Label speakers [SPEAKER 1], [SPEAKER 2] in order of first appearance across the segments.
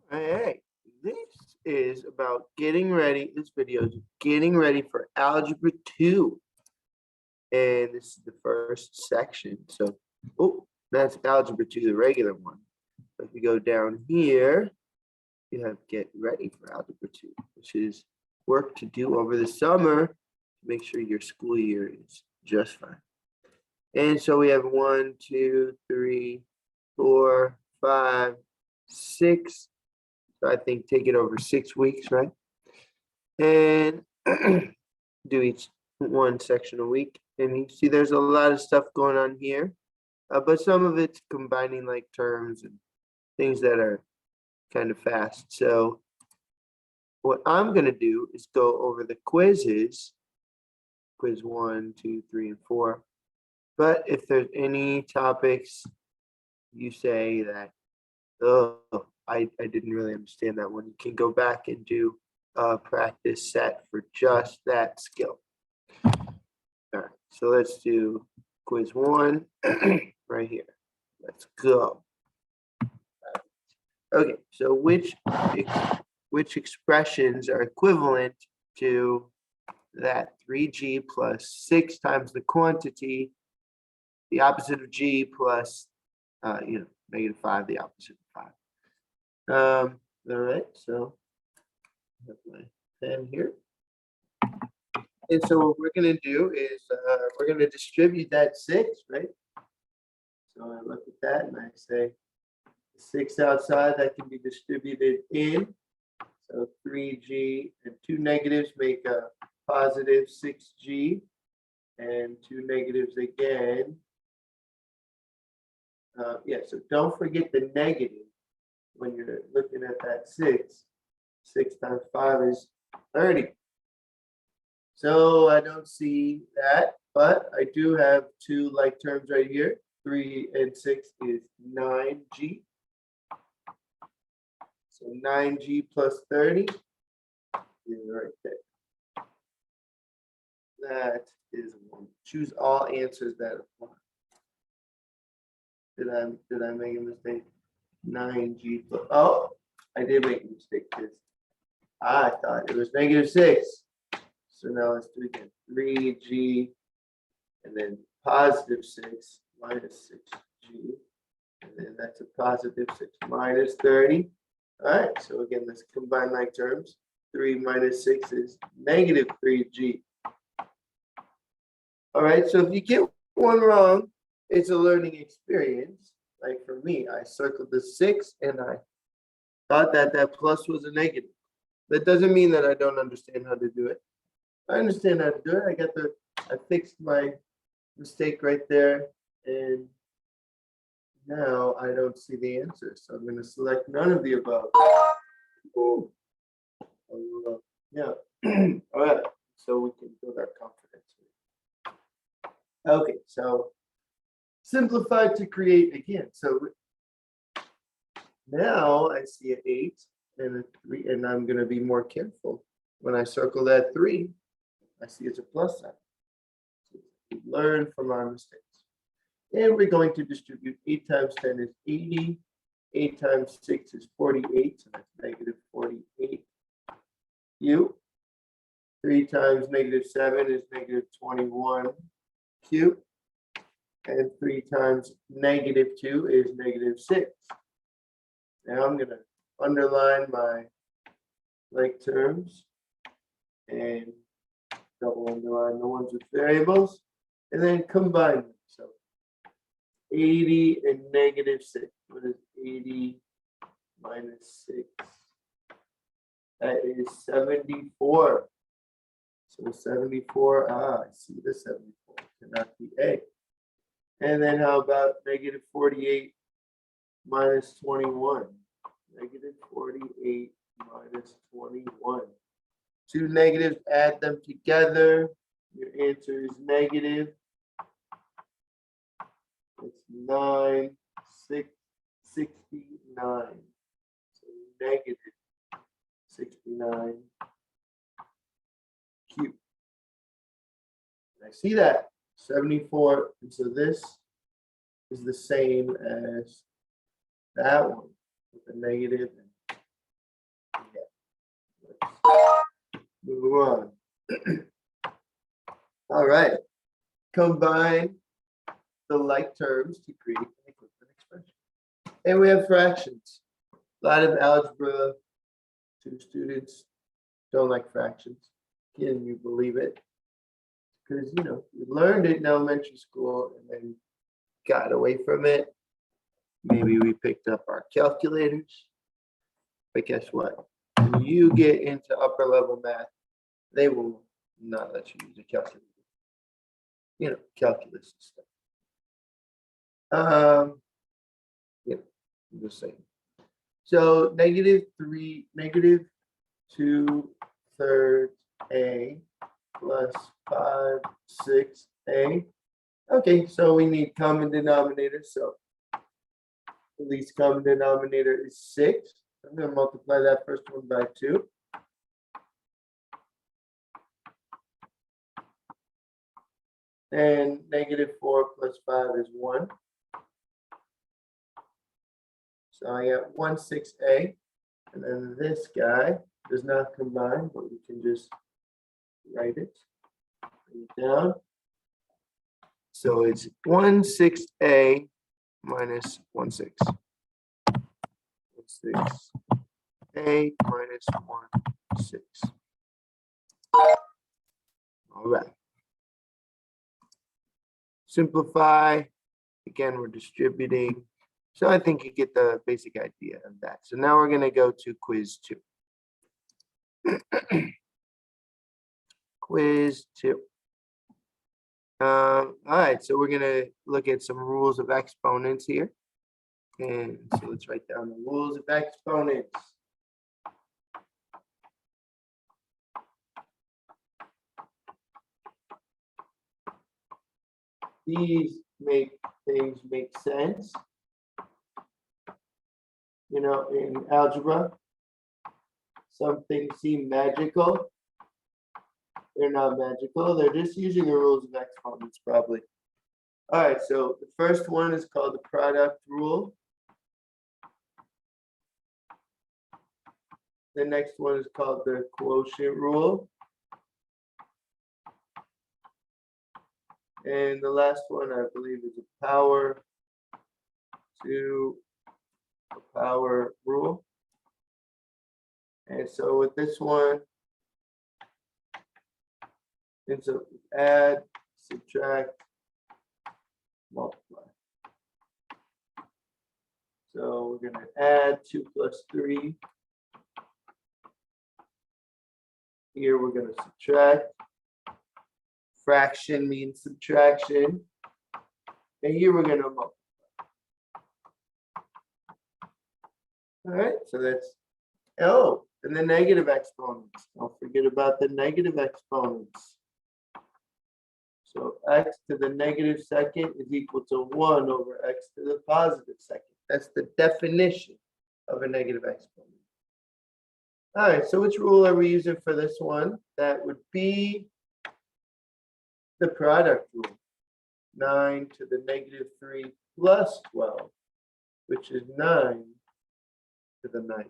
[SPEAKER 1] Hey, this is about getting ready. This video is getting ready for Algebra 2. And this is the first section. So, oh, that's Algebra 2, the regular one. If we go down here, you have get ready for Algebra 2, which is work to do over the summer to make sure your school year is just fine. And so we have 1, 2, 3, 4, 5, 6. So I think take it over 6 weeks, right? And do each one section a week. And you see there's a lot of stuff going on here, but some of it's combining like terms and things that are kind of fast. So what I'm going to do is go over the quizzes, quiz 1, 2, 3, and 4. But if there's any topics you say that, oh, I didn't really understand that one, you can go back and do a practice set for just that skill. All right, so let's do quiz 1 right here. Let's go. Okay, so which expressions are equivalent to that 3g plus 6 times the quantity, the opposite of g plus -5, the opposite of 5. All right, so I have my pen here. And so what we're going to do is we're going to distribute that 6, right? So I look at that and I say 6 outside, that can be distributed in. So 3g and 2 negatives make a positive 6g, and 2 negatives again. So don't forget the negative when you're looking at that 6. 6 times 5 is 30. So I don't see that, but I do have 2 like terms right here. 3 and 6 is 9g. So 9g plus 30 is right there. That is 1. Choose all answers that apply. Did I make a mistake? 9g plus, oh, I did make a mistake because I thought it was -6. So now let's do it again. 3g and then positive 6 minus 6g. And then that's a positive 6 minus 30. All right, so again, let's combine like terms. 3 minus 6 is -3g. All right, so if you get one wrong, it's a learning experience. Like for me, I circled the 6 and I thought that that plus was a negative. That doesn't mean that I don't understand how to do it. I understand how to do it. I fixed my mistake right there, and now I don't see the answer. So I'm going to select none of the above. Ooh. Yeah. All right. So we can build our confidence. Okay. So simplify to create again. So now I see an 8 and a 3, and I'm going to be more careful. When I circle that 3, I see it's a plus sign. So we learn from our mistakes. And we're going to distribute 8 times 10 is 80. 8 times 6 is 48. So that's -48. 3 times -7 is -21 cubed. And 3 times -2 is -6. Now I'm going to underline my like terms and double underline the ones with variables, and then combine them. So 80 and -6. What is 80 minus 6? That is 74. So 74, I see the 74, cannot be A. And then how about -48 minus 21? -48 minus 21. 2 negatives, add them together. Your answer is negative. It's 69. So -69 cubed. And I see that 74, and so this is the same as that one with a negative. Move on. All right. Combine the like terms to create an equivalent expression. And we have fractions. A lot of Algebra 2 students don't like fractions. Can you believe it? Because, we learned it in elementary school and then got away from it. Maybe we picked up our calculators. But guess what? When you get into upper level math, they will not let you use a calculator. Calculus and stuff. I'm just saying. So negative 2/3 a plus 5/6a. Okay, so we need common denominator. So the least common denominator is 6. I'm going to multiply that first one by 2. And -4 plus 5 is 1. So I got 1/6a. And then this guy does not combine, but we can just write it, bring it down. So it's 1/6a minus 1/6. 1/6a minus 1/6. All right. Simplify. Again, we're distributing. So I think you get the basic idea of that. So now we're going to go to quiz 2. Quiz 2. All right, so we're going to look at some rules of exponents here. And so let's write down the rules of exponents. These make things make sense. In algebra, some things seem magical. They're not magical. They're just using the rules of exponents, probably. All right, so the first one is called the product rule. The next one is called the quotient rule. And the last one, I believe, is a power to a power rule. And so with this one, it's a add, subtract, multiply. So we're going to add 2 plus 3. Here we're going to subtract. Fraction means subtraction. And here we're going to multiply. All right, so that's, and the negative exponents. Don't forget about the negative exponents. So x to the negative second is equal to 1 over x to the positive second. That's the definition of a negative exponent. All right, so which rule are we using for this one? That would be the product rule. 9 to the negative 3 plus 12, which is 9 to the 9.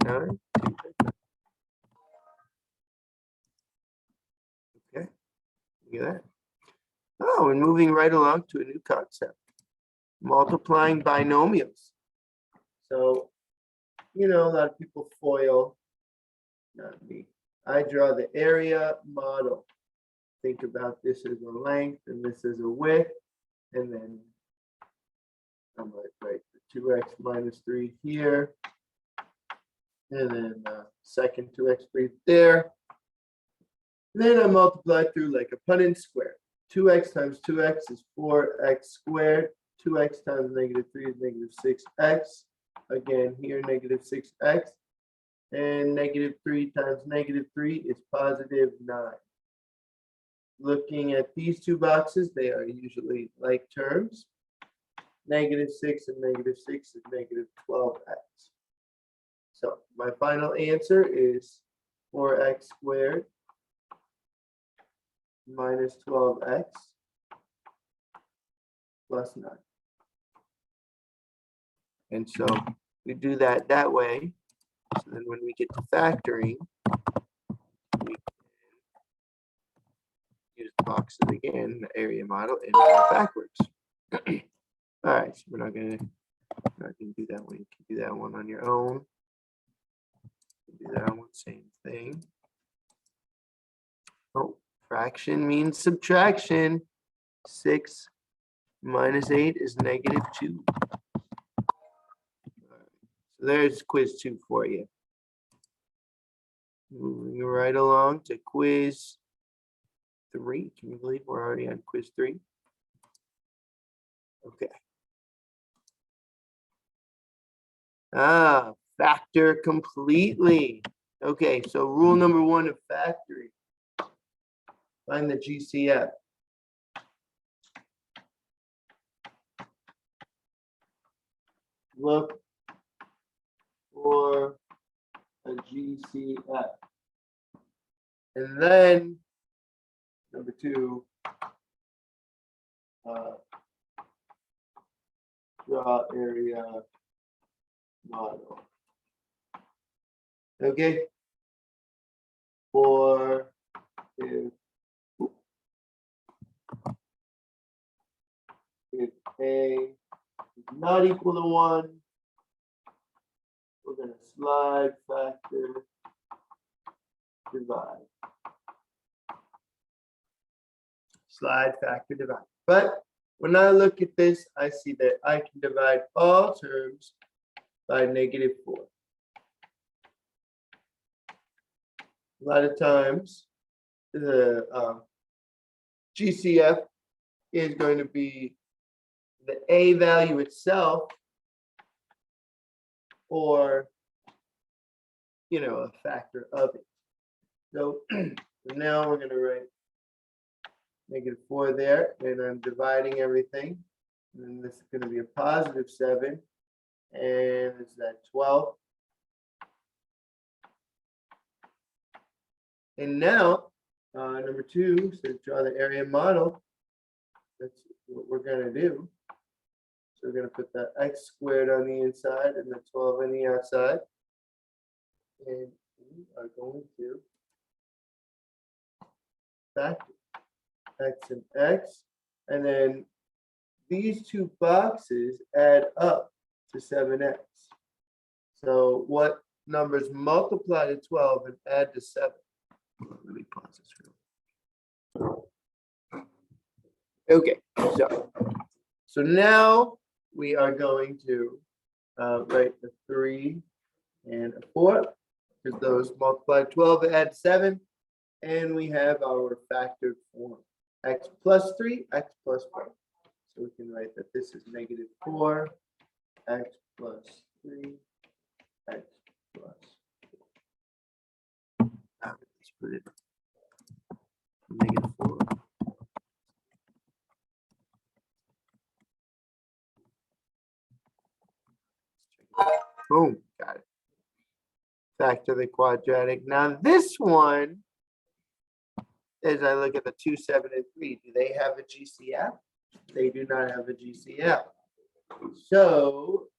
[SPEAKER 1] 9. Okay, look at that. Oh, and moving right along to a new concept. Multiplying binomials. So, a lot of people FOIL, not me. I draw the area model. Think about this as a length and this as a width. And then I'm going to write the 2x minus 3 here. And then second 2x3 there. And then I multiply through like a Punnett square. 2x times 2x is 4x squared. 2x times negative 3 is negative 6x. Again, here negative 6x. And negative 3 times negative 3 is positive 9. Looking at these two boxes, they are usually like terms. Negative 6 and negative 6 is negative 12x. So my final answer is 4x squared minus 12x plus 9. And so we do that way. So then when we get to factoring, we use the boxes again, the area model, and go backwards. All right, so we're not gonna do that one. You can do that one on your own. Do that one, same thing. Oh, fraction means subtraction. 6 minus 8 is -2. So there's quiz 2 for you. Moving right along to quiz 3. Can you believe we're already on quiz 3? Okay. Factor completely. Okay, so rule number 1 of factoring. Find the GCF. Look for a GCF. And then number 2, draw area model. Okay. For if A is not equal to 1, we're going to slide factor divide. Slide factor divide. But when I look at this, I see that I can divide all terms by -4. A lot of times, the GCF is going to be the A value itself, or a factor of it. So now we're going to write -4 there, and I'm dividing everything. And then this is going to be a +7, and is that 12? And now, number 2 says draw the area model. That's what we're going to do. So we're going to put the x squared on the inside and the 12 on the outside. And we are going to factor x and x. And then these 2 boxes add up to 7x. So what numbers multiply to 12 and add to 7? Let me pause this real quick. Okay, so now we are going to write a 3 and a 4, because those multiply 12 and add 7, and we have our factored form, x plus 3, x plus 4. So we can write that this is -4, x plus 3, x plus 4. Let's put it -4. Boom, got it. Factor the quadratic. Now this one, as I look at the 2, 7, and 3, do they have a GCF? They do not have a GCF. So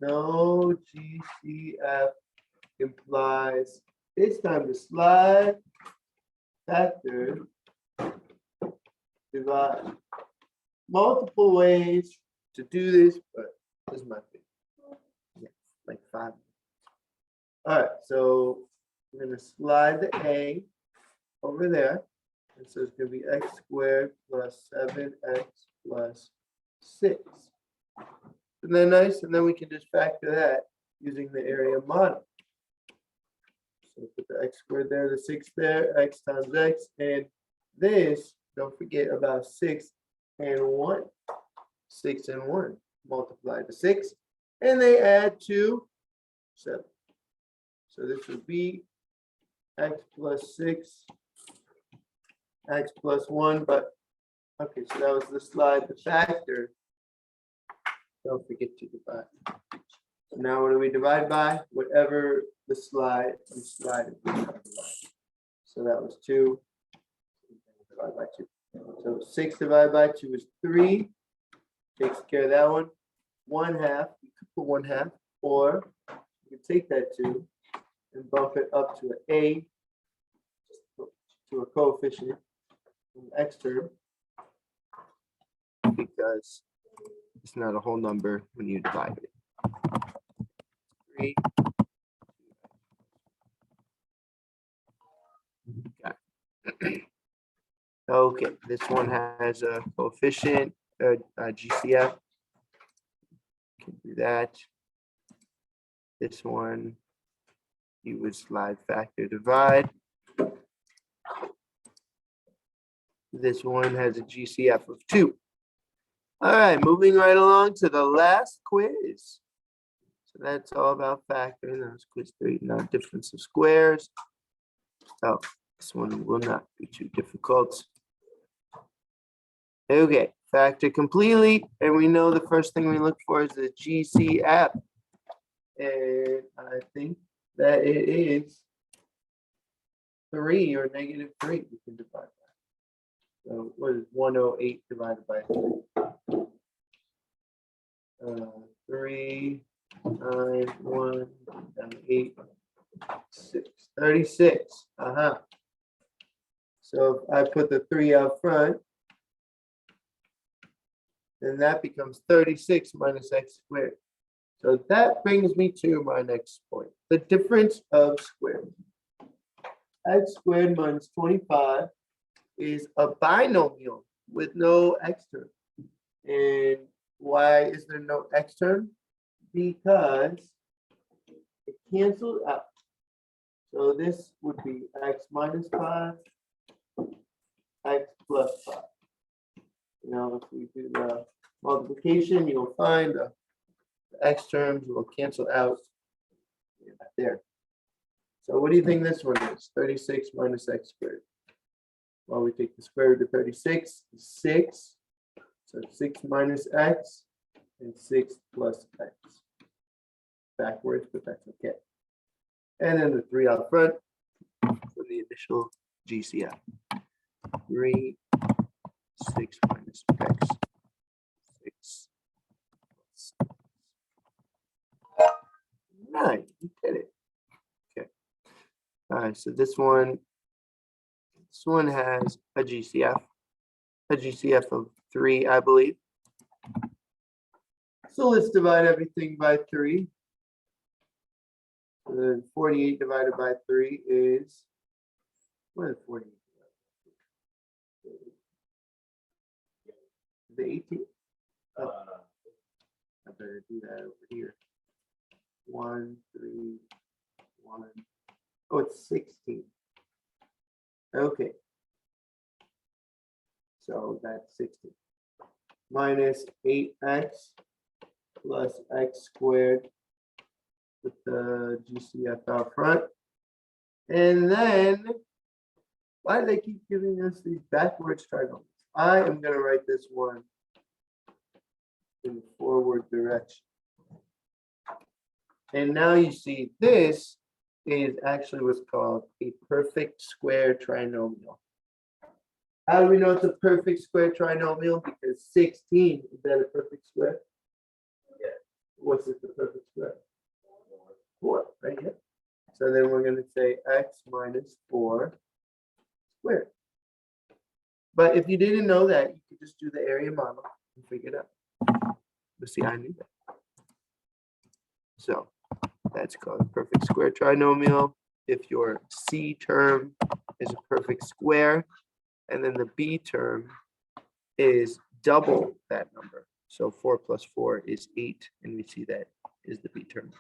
[SPEAKER 1] no GCF implies it's time to slide, factor, divide. Multiple ways to do this, but this is my favorite. Yeah, like 5. All right, so we're going to slide the A over there. And so it's going to be x squared plus 7x plus 6. Isn't that nice? And then we can just factor that using the area model. So put the x squared there, the 6 there, x times x, and this, don't forget about 6 and 1. 6 and 1 multiply to 6, and they add to 7. So this would be x plus 6, x plus 1, but okay, so that was the slide, the factor. Don't forget to divide. So now what do we divide by? Whatever the slide, you slide it. So that was 2. Divide by 2. So 6 divided by 2 is 3. Takes care of that one. 1/2. for 1/2, or you can take that 2 and bump it up to an a, to a coefficient, an x term, because it's not a whole number when you divide it. 3. Okay, this one has a coefficient, GCF. Can do that. This one, you would slide factor divide. This one has a GCF of 2. All right, moving right along to the last quiz. So that's all about factoring. That was quiz 3, now difference of squares. Oh, this one will not be too difficult. Okay, factor completely, and we know the first thing we look for is the GCF. And I think that it is 3 or -3. We can divide that. So what is 108 divided by 3? 3, 9, 1, 8, 6, 36. So if I put the 3 out front, then that becomes 36 minus x squared. So that brings me to my next point, the difference of squares. X squared minus 25 is a binomial with no x term. And why is there no x term? Because it cancels out. So this would be x minus 5, x plus 5. Now, if we do the multiplication, you'll find the x terms will cancel out there. So what do you think this one is? 36 minus x squared. Well, we take the square root of 36, 6. So 6 minus x and 6 plus x. Backwards, but that's okay. And then the 3 out front for the initial GCF. 3, 6 minus x, 6 plus x. 9, you did it. Okay. All right, so this one has a GCF of 3, I believe. So let's divide everything by 3. So then 48 divided by 3 is, what is 48? The 18? Oh, I better do that over here. 1, 3, 1. Oh, it's 16. Okay. So that's 16. Minus 8x plus x squared with the GCF out front. And then, why do they keep giving us these backwards trinomials? I am going to write this one in the forward direction. And now you see this is actually what's called a perfect square trinomial. How do we know it's a perfect square trinomial? Because 16, is that a perfect square? Yeah. What's it the perfect square? 4, right here. So then we're going to say x minus 4 squared. But if you didn't know that, you could just do the area model and figure it out. But see, I knew that. So that's called a perfect square trinomial. If your C term is a perfect square, and then the B term is double that number. So 4 plus 4 is 8, and we see that is the B term.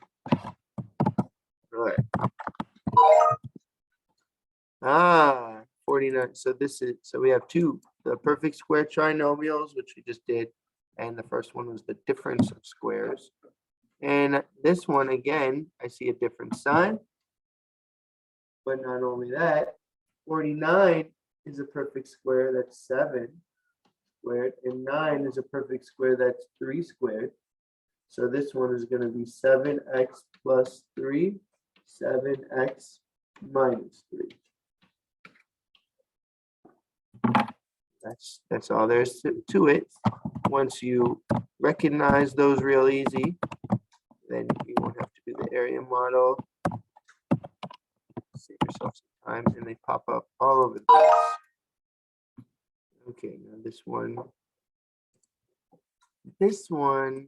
[SPEAKER 1] All right. 49. So we have two, the perfect square trinomials, which we just did, and the first one was the difference of squares. And this one, again, I see a different sign. But not only that, 49 is a perfect square, that's 7 squared, and 9 is a perfect square, that's 3 squared. So this one is going to be 7x plus 3, 7x minus 3. That's all there is to it. Once you recognize those real easy, then you won't have to do the area model. Save yourself some time, and they pop up all over the place. Okay, now this one. This one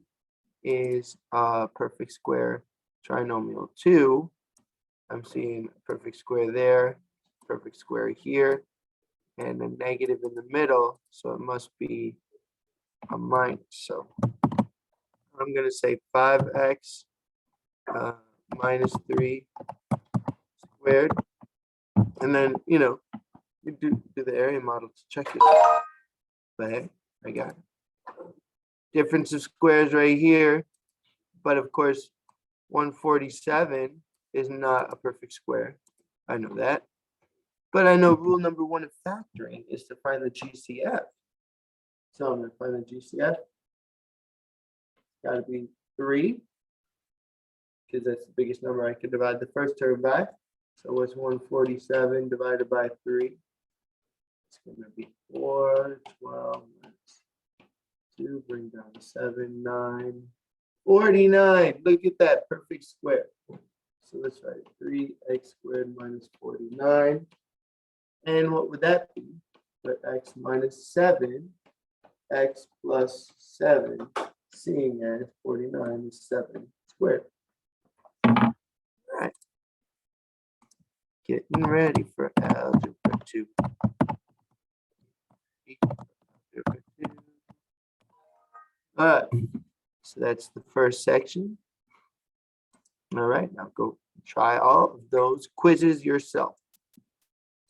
[SPEAKER 1] is a perfect square trinomial 2. I'm seeing a perfect square there, perfect square here, and a negative in the middle, so it must be a minus. So I'm going to say 5x minus 3 squared, and then, you know, you do the area model to check it. But hey, I got it. Difference of squares right here, but of course 147 is not a perfect square. I know that. But I know rule number 1 of factoring is to find the GCF. So I'm going to find the GCF. It's got to be 3, because that's the biggest number I could divide the first term by. So what's 147 divided by 3? It's going to be 4, 12, 2, bring down 7, 9, 49. Look at that, perfect square. So let's write 3x squared minus 49. And what would that be? But x minus 7, x plus 7, seeing as 49 is 7 squared. All right. Getting ready for algebra 2. All right. So that's the first section. All right, now go try all of those quizzes yourself.